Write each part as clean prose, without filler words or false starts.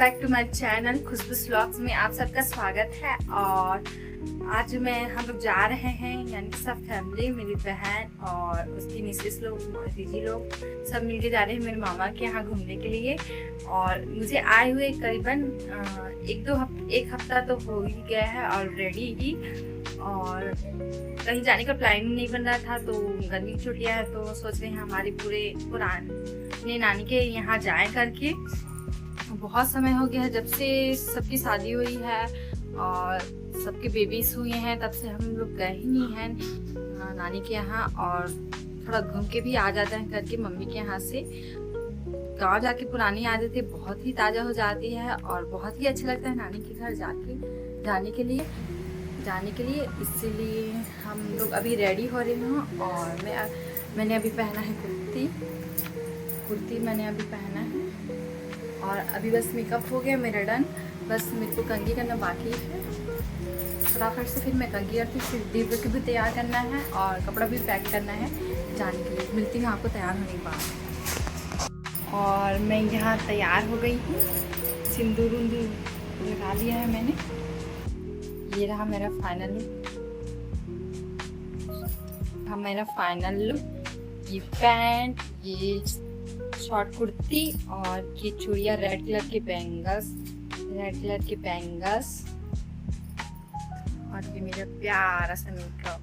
Back to my channel Khushboo's vlogs में आप सबका स्वागत है। और आज हम लोग जा रहे हैं, यानी कि सब फैमिली, मेरी बहन और उसकी मिसेस लोग, दीदी लोग सब मिलके जा रहे हैं मेरे मामा के यहाँ घूमने के लिए। और मुझे आए हुए करीबन एक हफ्ता तो हो ही गया है ऑलरेडी ही। और कहीं जाने का प्लान नहीं बन रहा था, तो गर्मी की छुट्टियाँ है तो सोच रहे हैं हमारे पूरे पुराने नानी के यहाँ जाएं करके। बहुत समय हो गया है जब से सबकी शादी हुई है और सबके बेबीज हुए हैं, तब से हम लोग गए ही नहीं हैं नानी के यहाँ। और थोड़ा घूम के भी आ जाते हैं करके मम्मी के यहाँ से। गाँव जाके पुरानी आदतें बहुत ही ताज़ा हो जाती है और बहुत ही अच्छा लगता है नानी के घर जाने के लिए। इसीलिए हम लोग अभी रेडी हो रहे हैं। और मैंने अभी पहना है कुर्ती मैंने अभी पहना है। और अभी बस मेकअप हो गया मेरा डन, बस मेरे को कंघी करना बाकी है। फटाफट से फिर मैं कंघी करती हूँ, फिर दिव्य को भी तैयार करना है और कपड़ा भी पैक करना है जाने के लिए। मिलती हूँ आपको तैयार होने के बाद। और मैं यहाँ तैयार हो गई हूँ, सिंदूर लगा लिया है मैंने। ये रहा मेरा फाइनल लुक। ये पैंट, ये शॉर्ट कुर्ती और ये चूड़ियाँ, रेड कलर के बैंगल्स और ये मेरा प्यारा सा मेकअप।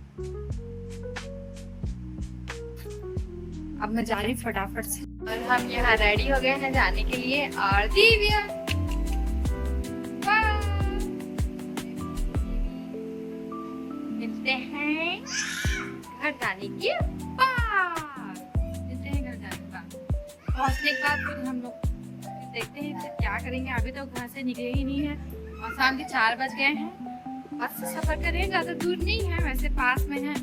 अब मैं जा रही हूँ फटाफट से। और हम यहाँ रेडी हो गए हैं जाने के लिए। और दिव्या मिलते हैं घर जाने के बाद। पहुँचने के बाद फिर हम लोग देखते हैं फिर क्या करेंगे। अभी तो घर से निकले ही नहीं है और शाम के 4 बज गए हैं। बस से सफर करें, ज़्यादा दूर नहीं है, वैसे पास में है।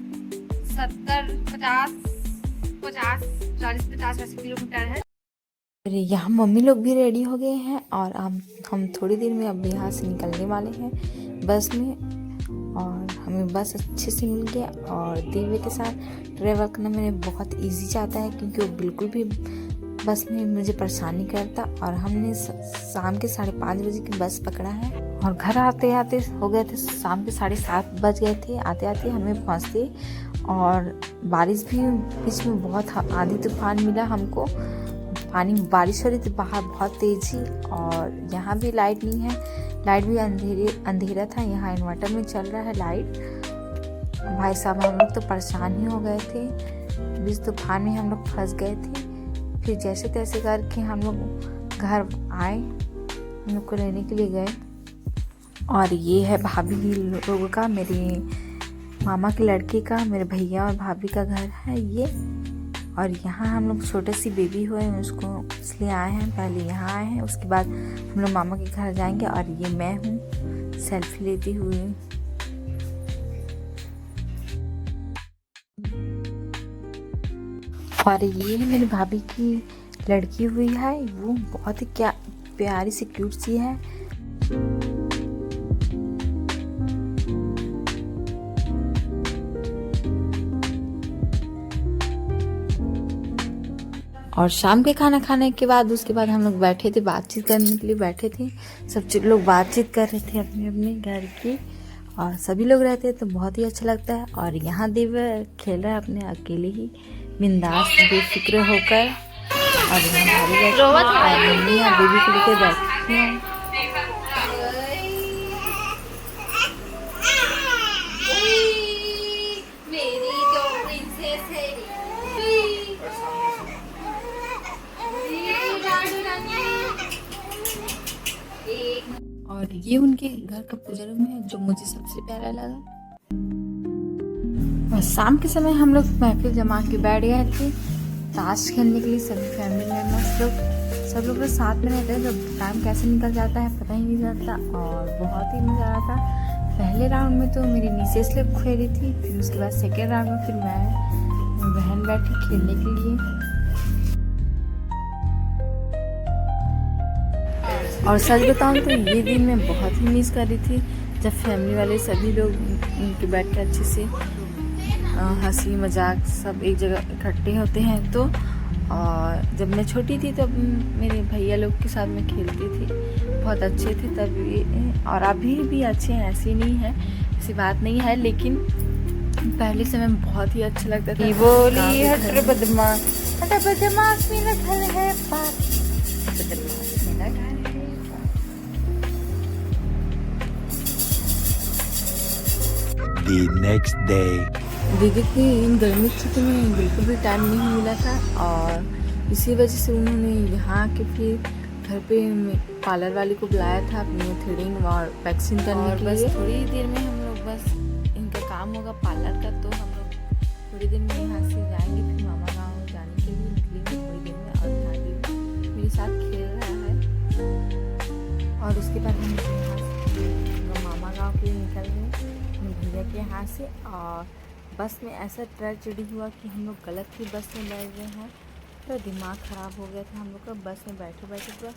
40-50 ऐसे किलोमीटर है। यहाँ मम्मी लोग भी रेडी हो गए हैं और हम थोड़ी देर में अब यहाँ से निकलने वाले हैं बस में। और हमें बस अच्छे से मिल गया। और दिव्य के साथ ट्रैवल करना मेरे बहुत इजी जाता है, क्योंकि वो बिल्कुल भी बस में मुझे परेशानी करता। और हमने शाम के 5:30 बजे की बस पकड़ा है और घर आते आते हो गए थे शाम के 7:30 बज गए थे आते आते हमें पहुँचते। और बारिश भी बीच में बहुत आंधी तूफान मिला हमको, बारिश हो रही थी बाहर बहुत तेजी। और यहाँ भी लाइट नहीं है, लाइट भी अंधेरा था। यहाँ इन्वर्टर में चल रहा है लाइट। भाई साहब हम लोग तो परेशान ही हो गए थे, बीच तूफान में हम लोग फंस गए थे। फिर जैसे तैसे करके हम लोग घर आए, हम लोग को रहने के लिए गए। और ये है भाभी लोगों का, मेरे मामा के लड़के का, मेरे भैया और भाभी का घर है ये। और यहाँ हम लोग छोटे सी बेबी हुए हैं उसको इसलिए आए हैं, पहले यहाँ आए हैं, उसके बाद हम लोग मामा के घर जाएंगे। और ये मैं हूँ सेल्फी लेती हुई। और ये है मेरी भाभी की लड़की हुई है, वो बहुत ही क्या प्यारी सी क्यूट सी है। और शाम के खाना खाने के बाद उसके बाद हम लोग बैठे थे, बातचीत करने के लिए बैठे थे। सब लोग बातचीत कर रहे थे अपने अपने घर की। और सभी लोग रहते हैं तो बहुत ही अच्छा लगता है। और यहाँ दिव्य खेल रहा है अपने अकेले ही, बिंदास बेफिक्र होकर। और यहाँ मम्मी और बेबी को लेकर बैठी हैं। और ये उनके घर का पूजा रूम है जो मुझे सबसे प्यारा लगा। और शाम के समय हम लोग महफिल जमा के बैठ गए थे ताश खेलने के लिए। सभी फैमिली मेम्बर्स सब लोग साथ में रहते हैं, जब टाइम कैसे निकल जाता है पता ही नहीं चलता। और बहुत ही मज़ा आया था। पहले राउंड में तो मेरी मिसेस लोग खेली थी, फिर उसके बाद सेकेंड राउंड में फिर मैं बहन बैठी खेलने के लिए। और सच बताऊँ तो ये दिन मैं बहुत ही मिस कर रही थी, जब फैमिली वाले सभी लोग उनके बैठ के अच्छे से हंसी मजाक सब एक जगह इकट्ठे होते हैं। तो और जब मैं छोटी थी तब मेरे भैया लोग के साथ मैं खेलती थी, बहुत अच्छे थे तभी, और अभी भी अच्छे हैं, ऐसी नहीं है, ऐसी बात नहीं है, लेकिन पहले समय में बहुत ही अच्छा लगता था। बोली हट बदमाश, बदमाश मेरा घर है पास, बदमाश मेरा घर है। The next day. दीदी की इन गर्मी की छुट्टी में बिल्कुल भी टाइम नहीं मिला था, और इसी वजह से उन्होंने यहाँ के फिर घर पे पार्लर वाली को बुलाया था अपनी थ्रेडिंग और वैक्सिंग करने के लिए। बस थोड़ी देर में हम लोग, बस इनका काम होगा पार्लर का, तो हम लोग थोड़ी देर में यहाँ से जाएंगे, फिर मामा गाँव जाने के लिए निकलेंगे थोड़ी देर में। और यहाँ मेरे साथ खेल रहा है, और उसके बाद हम यहाँ से मामा गाँव के लिए निकल गए भैया के यहाँ से। और बस में ऐसा ट्रेजेडी हुआ कि हम लोग गलत ही बस में बैठ गए हैं, पूरा दिमाग ख़राब हो गया था हम लोग का। बस में बैठे बैठे पूरा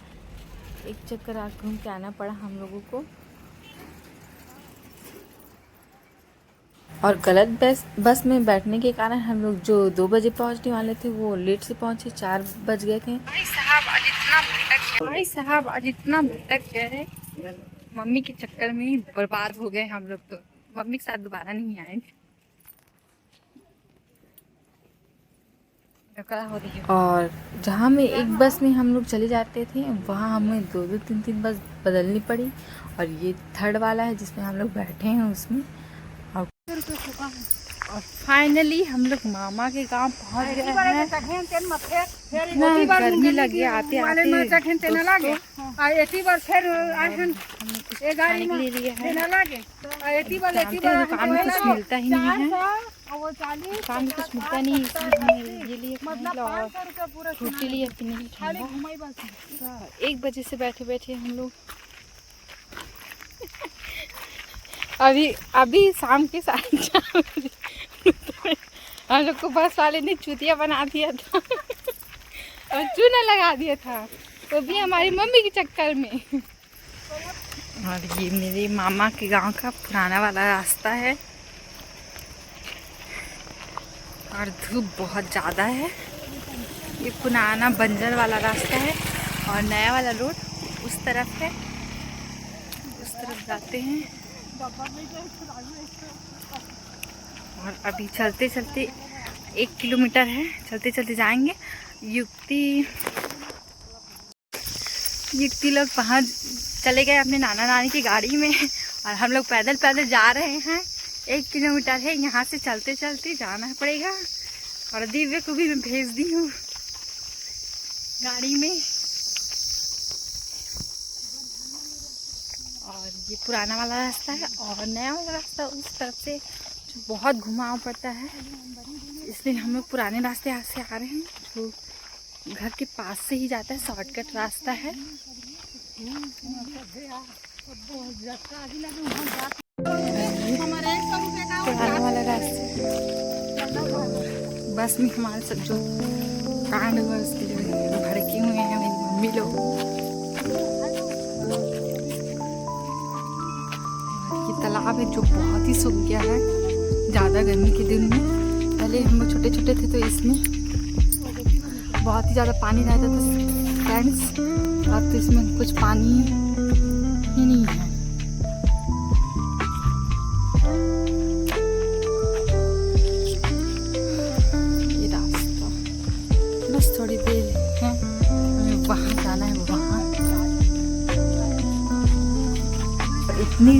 एक चक्कर घूम के आना पड़ा हम लोगों को, और गलत बस में बैठने के कारण हम लोग जो 2 बजे पहुंचने वाले थे वो लेट से पहुंचे, 4 बज गए थे। भाई साहब आज इतना भटक गए, मम्मी के चक्कर में बर्बाद हो गए हम लोग, तो मम्मी के साथ दोबारा नहीं आएंगे। हो रही है। और जहाँ में एक बस में हम लोग चले जाते थे, वहाँ हमें 2-2, 3-3 बस बदलनी पड़ी, और ये 3rd वाला है जिसमें हम लोग बैठे हैं उसमें। और फाइनली हम लोग मामा के गांव पहुँच गए हैं। इतना गर्मी लगी आते आते दुकान में कुछ मिलता ही नहीं है, दुकान में कुछ मिलता नहीं, इसलिए ये लिए और फ्रूटी लिए पीने की ठंडा। 1 बजे से बैठे बैठे हम लोग अभी शाम के 4:30 बजे हम लोग को बस वाले ने चूतिया बना दिया था और चूना लगा दिया था, वो भी हमारी मम्मी के चक्कर में। और ये मेरे मामा के गांव का पुराना वाला रास्ता है, और धूप बहुत ज़्यादा है। ये पुराना बंजर वाला रास्ता है, और नया वाला रोड उस तरफ है, उस तरफ जाते हैं। और अभी चलते चलते 1 किलोमीटर है, चलते चलते जाएंगे। युक्ति लोग पहुँच चले गए अपने नाना नानी की गाड़ी में, और हम लोग पैदल पैदल जा रहे हैं। 1 किलोमीटर है, यहाँ से चलते चलते जाना पड़ेगा। और दिव्य को भी मैं भेज दी हूँ गाड़ी में। और ये पुराना वाला रास्ता है, और नया वाला रास्ता उस तरफ से जो बहुत घुमाव पड़ता है, इसलिए हम लोग पुराने रास्ते यहाँ से आ रहे हैं, जो घर के पास से ही जाता है, शॉर्टकट रास्ता है। पुराना वाला रास्ता बस में हमारे सब जो कांड हुआ उसके जो भड़के हुए हैं मेरी मम्मी लोग। ये तालाब है जो बहुत ही सूख गया है ज़्यादा गर्मी के दिन में। पहले हम लोग छोटे छोटे थे तो इसमें बहुत ही ज़्यादा पानी रहता था फ्रेंड्स, अब तो इसमें कुछ पानी ही नहीं है। ये रास्ता बस थोड़ी देर है, हमें वहाँ जाना है। वहाँ इतनी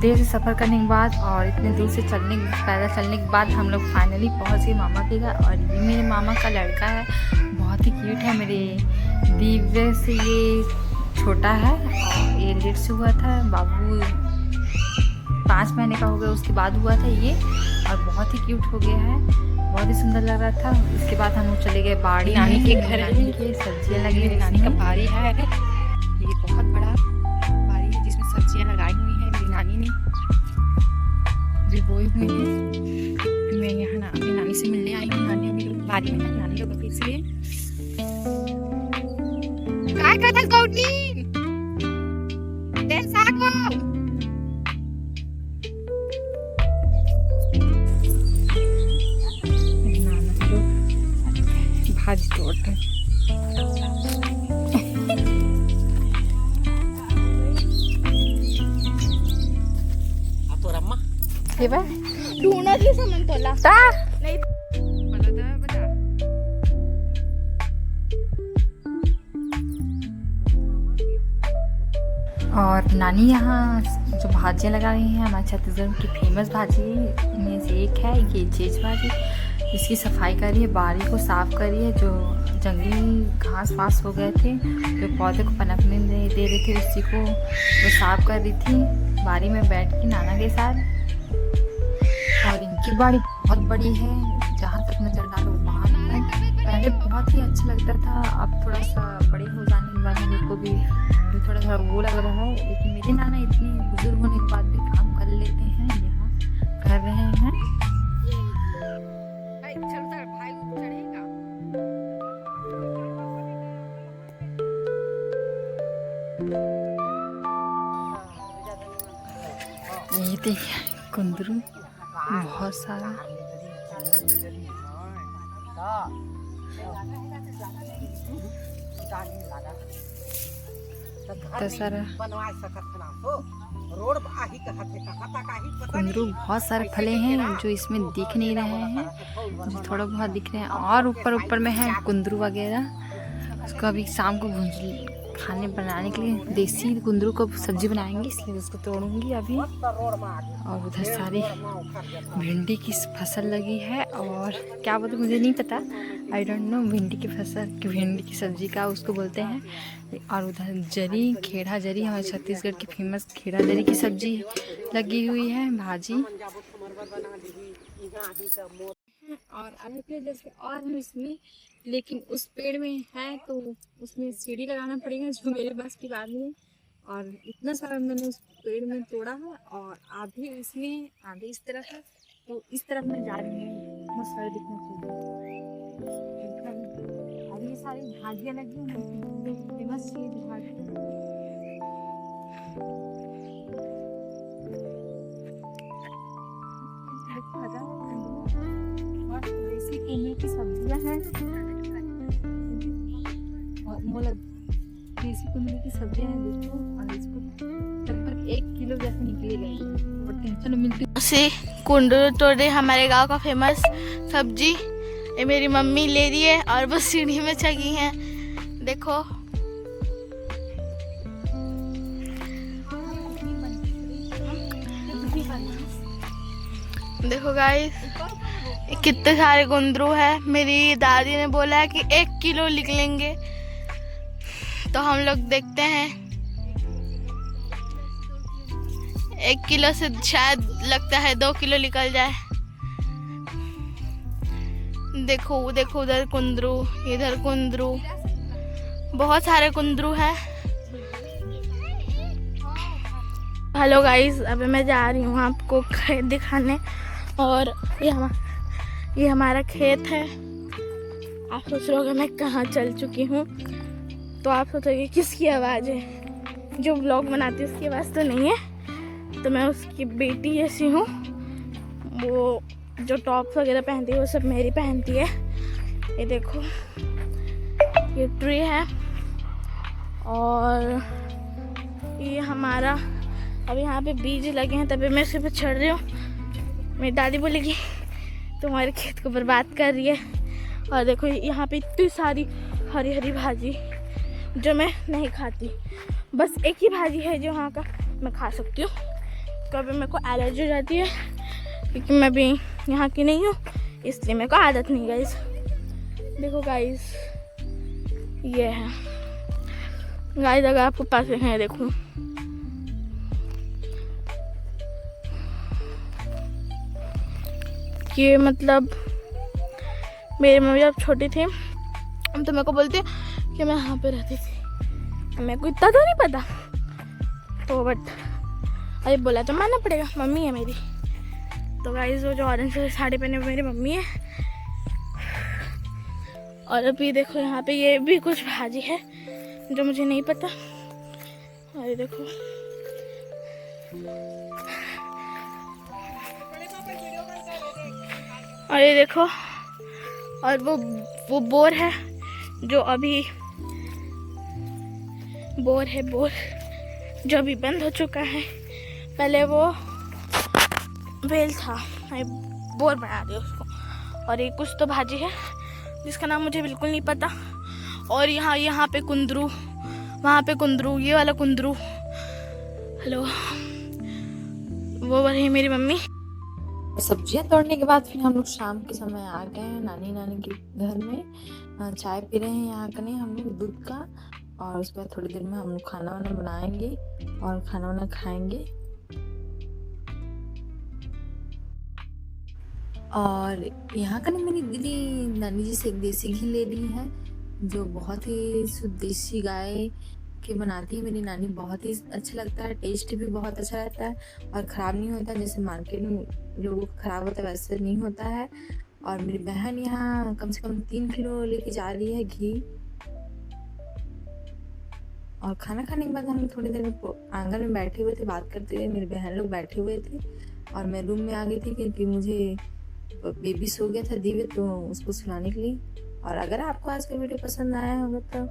देर से सफ़र करने के बाद और इतने दूर से पैदल चलने के बाद हम लोग फाइनली पहुँच गए मामा के घर। और ये मेरे मामा का लड़का है, बहुत ही क्यूट है। मेरे दिव्य से ये छोटा है, और ये लेट से हुआ था, बाबू 5 महीने का हो गया उसके बाद हुआ था ये, और बहुत ही क्यूट हो गया है, बहुत ही सुंदर लग रहा था। उसके बाद हम लोग चले गए बाड़ी नानी के घर, नानी के सब्जियाँ लगी हुई, नानी का बाड़ी है, ये बहुत बड़ा बाड़ी है जिसमें सब्जियाँ लगाई हुई हैं मेरी नानी ने, जो बोई हुई है। मैं यहाँ अपनी नानी से मिलने आई हूँ, नानी अभी बाड़ी में है, नानी लोग इसलिए काय करत गौटी ते सागो भाजी तोड़ते हे बा ढूंढो जी सामान तोला ता नहीं और नानी यहाँ जो भाजियाँ लगा रही हैं हमारे छत्तीसगढ़ की फेमस भाजी में से एक है ये चीज भाजी। इसकी सफाई कर रही है, बारी को साफ कर रही है। जो जंगली घास वास हो गए थे जो पौधे को पनपने दे रहे थे उसी को वो साफ कर रही थी बारी में बैठ के नाना के साथ। और इनकी बाड़ी बहुत बड़ी है, जहाँ तक नजर डालो वहाँ तक। पहले बहुत ही अच्छा लगता था, अब थोड़ा सा बड़े हो जाने के बाद मेरे को भी थोड़ा सा वो लग रहा है। लेकिन मेरे नाना इतने बुजुर्ग होने के बाद भी काम कर लेते हैं, यहाँ कर रहे हैं। ये देखिए कुंदरू बहुत सारा। कुंदरू बहुत सारे फले हैं जो इसमें दिख नहीं रहे हैं, जो थोड़ा बहुत दिख रहे हैं। और ऊपर में है कुंदरू वगैरह। उसको अभी शाम को खाने बनाने के लिए देसी कुंदरू को सब्जी बनाएंगे, इसलिए उसको तोड़ूंगी अभी। और उधर सारी भिंडी की फसल लगी है, और क्या बोलते मुझे नहीं पता, आई डोंट नो। भिंडी की फसल की भिंडी की सब्जी का उसको बोलते हैं। और उधर जरी, खेड़ा जरी, हमारे छत्तीसगढ़ की फेमस खेड़ा जरी की सब्जी लगी हुई है, भाजी। और अलग जैसे और हम इसमें, लेकिन उस पेड़ में है तो उसमें सीढ़ी लगाना पड़ेगा, जो मेरे बस की बात नहीं। और इतना सारा मैंने उस पेड़ में तोड़ा है, और आधे इसमें आधे इस तरफ है, तो इस तरफ मैं जा रही हूँ। बहुत सारे दिखना चाहिए। अब ये सारी भाजियाँ लगी हैं, फेमस चीज भाजी। देसी कुंदरू की सब्जियां हैं, और देसी कुंदरू की सब्जियां हैं देखो। और इसको लगभग 1 किलो जैसे निकली गई, और टेंशन मिलती से कुंदरू तोड़े, हमारे गांव का फेमस सब्जी। ये मेरी मम्मी ले रही है और वो सीढ़ी में चढ़ी हैं, देखो। देखो गाइस कितने सारे कुंदरू है। मेरी दादी ने बोला है कि 1 किलो निकलेंगे, तो हम लोग देखते हैं। 1 किलो से शायद लगता है 2 किलो निकल जाए। देखो देखो उधर कुंदरू, इधर कुंदरू, बहुत सारे कुंदरू हैं। हेलो गाइस, अभी मैं जा रही हूँ आपको खेत दिखाने। और ये हमारा खेत है। आप सोच रहे होगे मैं कहाँ चल चुकी हूँ, तो आप सोचोगे किसकी आवाज़ है। जो व्लॉग बनाती है उसकी आवाज़ तो नहीं है, तो मैं उसकी बेटी जैसी हूँ। वो जो टॉप्स वगैरह पहनती है वो सब मेरी पहनती है। ये देखो ये ट्री है, और ये हमारा अब यहाँ पे बीज लगे हैं, तभी मैं इस पे चढ़ रही हूँ। मेरी दादी बोलेगी तुम्हारे खेत को बर्बाद कर रही है। और देखो यहाँ पे इतनी सारी हरी हरी भाजी जो मैं नहीं खाती, बस एक ही भाजी है जो यहाँ का मैं खा सकती हूँ। कभी मेरे को एलर्जी हो जाती है, क्योंकि मैं भी यहाँ की नहीं हूँ, इसलिए मेरे को आदत नहीं। गाइस देखो गाइस, ये है गाइस, अगर आपको पास है देखो, ये मतलब मेरी मम्मी जब छोटी थी तो मेरे को बोलती कि मैं यहाँ पे रहती थी। मेरे को इतना तो नहीं पता, तो बट अरे बोला तो मानना पड़ेगा, मम्मी है मेरी। तो गाइस वो जो ऑरेंज साड़ी पहने हुए मेरी मम्मी है। और अभी देखो यहाँ पे ये भी कुछ भाजी है जो मुझे नहीं पता। अरे देखो और ये देखो, और वो बोर है जो अभी बोर जो अभी बंद हो चुका है। पहले वो वेल था, मैं बोर बना दिया उसको। और एक कुछ तो भाजी है जिसका नाम मुझे बिल्कुल नहीं पता। और यहाँ पे कुंदरू, वहाँ पे कुंदरू, ये वाला कुंदरू। हेलो, वो रही मेरी मम्मी। सब्जियां तोड़ने के बाद फिर हम लोग शाम के समय आ गए हैं नानी के घर में। चाय पी रहे हैं यहाँ कने हम लोग दूध का, और उसके बाद थोड़ी देर में हम लोग खाना वाना बनाएंगे और खाना वाना खाएंगे। और यहाँ कने मेरी दीदी नानी जी से एक देसी घी ले ली है, जो बहुत ही शुद्ध देसी गाय के बनाती है मेरी नानी। बहुत ही अच्छा लगता है, टेस्ट भी बहुत अच्छा रहता है और ख़राब नहीं होता जैसे मार्केट में लोगों को ख़राब होता है वैसे नहीं होता है। और मेरी बहन यहाँ कम से कम 3 किलो लेके जा रही है घी। और खाना खाने के बाद हम थोड़ी देर आंगन में बैठे हुए थे, बात करते हुए। मेरे बहन लोग बैठे हुए थे और मैं रूम में आ गई थी क्योंकि मुझे बेबी सो गया था दिव्य, तो उसको सुलाने के लिए। और अगर आपको आज का वीडियो पसंद आया होगा तो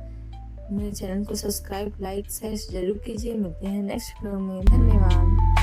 मेरे चैनल को सब्सक्राइब, लाइक, शेयर जरूर कीजिए। मिलते हैं नेक्स्ट वीडियो में। धन्यवाद।